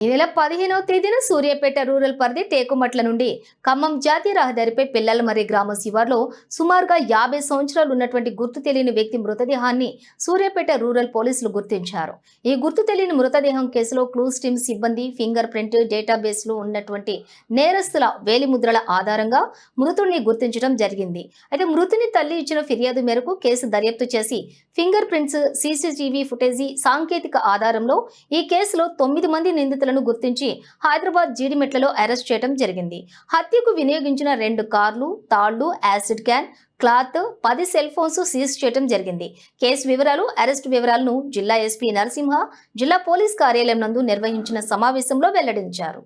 ఈ నెల 15వ తేదీన సూర్యాపేట రూరల్ పరిధి టేకుమట్ల నుండి ఖమ్మం జాతీయ రహదారిపై పిల్లలమర్రి గ్రామ శివార్లో సుమారుగా 50 సంవత్సరాలు ఉన్నటువంటి గుర్తు తెలియని వ్యక్తి మృతదేహాన్ని సూర్యాపేట రూరల్ పోలీసులు గుర్తించారు. ఈ గుర్తు తెలియని మృతదేహం కేసులో క్లూస్ టీమ్ సిబ్బంది ఫింగర్ ప్రింట్ డేటాబేస్లో ఉన్నటువంటి నేరస్తుల వేలిముద్రల ఆధారంగా మృతుడిని గుర్తించడం జరిగింది. అయితే మృతుని తల్లి ఇచ్చిన ఫిర్యాదు మేరకు కేసు దర్యాప్తు చేసి ఫింగర్ ప్రింట్స్, సీసీటీవీ ఫుటేజీ సాంకేతిక ఆధారంలో ఈ కేసులో 9 మంది నిందితులను గుర్తించి హైదరాబాద్ జీడిమెట్లలో అరెస్ట్ చేయడం జరిగింది. హత్యకు వినియోగించిన 2 కార్లు, తాళ్లు, acid can, cloth, 10 cell phones seize చేయడం జరిగింది. కేసు వివరాలు, అరెస్ట్ వివరాలను జిల్లా ఎస్పీ నరసింహ జిల్లా పోలీస్ కార్యాలయం నందు నిర్వహించిన సమావేశంలో వెల్లడించారు.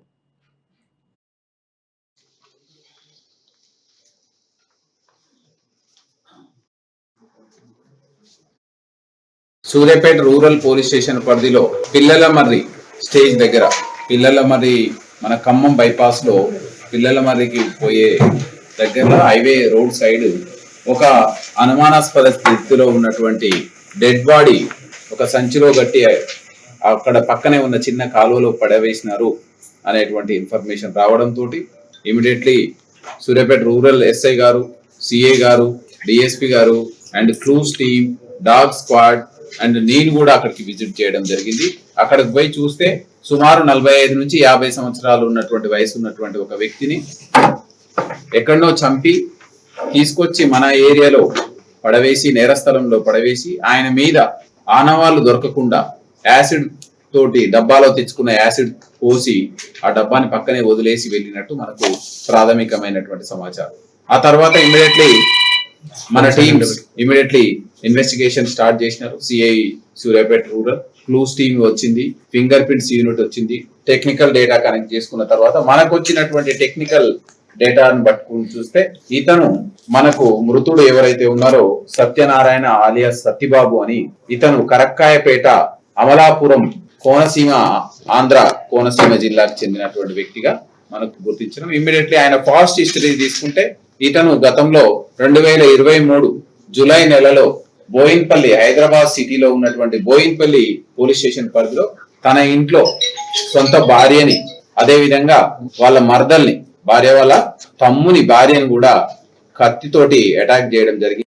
సూర్యాపేట రూరల్ పోలీస్ స్టేషన్ పరిధిలో పిల్లలమర్రి స్టేజ్ దగ్గర, పిల్లలమర్రి మన ఖమ్మం బైపాస్ లో పిల్లలమర్రికి పోయే దగ్గర హైవే రోడ్ సైడ్ ఒక అనుమానాస్పద స్థితిలో ఉన్నటువంటి డెడ్ బాడీ ఒక సంచిలో గట్టి అక్కడ పక్కనే ఉన్న చిన్న కాలువలో పడవేసినారు అనేటువంటి ఇన్ఫర్మేషన్ రావడంతో ఇమీడియట్లీ సూర్యాపేట రూరల్ ఎస్ఐ గారు, సిఐ గారు, డిఎస్పి గారు and clues team, dog squad and నేను కూడా అక్కడికి విజిట్ చేయడం జరిగింది. అక్కడికి పోయి చూస్తే సుమారు 45 నుంచి 50 సంవత్సరాలు ఉన్నటువంటి వయసు ఉన్నటువంటి ఒక వ్యక్తిని ఎక్కడనో చంపి తీసుకొచ్చి మన ఏరియాలో పడవేసి, నేరస్థలంలో పడవేసి ఆయన మీద ఆనవాళ్లు దొరకకుండా యాసిడ్ తోటి డబ్బాలో తెచ్చుకున్న యాసిడ్ పోసి ఆ డబ్బాని పక్కనే వదిలేసి వెళ్ళినట్టు మనకు ప్రాథమికమైనటువంటి సమాచారం. ఆ తర్వాత మన టీమ్స్ ఇన్వెస్టిగేషన్ స్టార్ట్ చేసినారు. CI Suryapet rural, clues team వచ్చింది, ఫింగర్ ప్రింట్స్ యూనిట్ వచ్చింది, టెక్నికల్ డేటా కనెక్ట్ చేసుకున్న తర్వాత మనకు వచ్చినటువంటి టెక్నికల్ డేటాను పట్టుకుని చూస్తే ఇతను మనకు మృతుడు ఎవరైతే ఉన్నారో సత్యనారాయణ ఆలియాస్ సత్యబాబు అని, ఇతను కరక్కాయపేట, అమలాపురం, కోనసీమ, ఆంధ్ర కోనసీమ జిల్లాకు చెందినటువంటి వ్యక్తిగా మనకు గుర్తించడం. ఇమ్మీడియట్లీ ఆయన పాస్ట్ హిస్టరీ తీసుకుంటే ఇతను గతంలో 2023 జూలై నెలలో బోయిన్పల్లి, హైదరాబాద్ సిటీలో ఉన్నటువంటి బోయిన్పల్లి పోలీస్ స్టేషన్ పరిధిలో తన ఇంట్లో సొంత భార్యని, అదే విధంగా వాళ్ళ మర్దల్ని, భార్య వాళ్ళ తమ్ముని భార్యను కూడా కత్తితోటి అటాక్ చేయడం జరిగింది.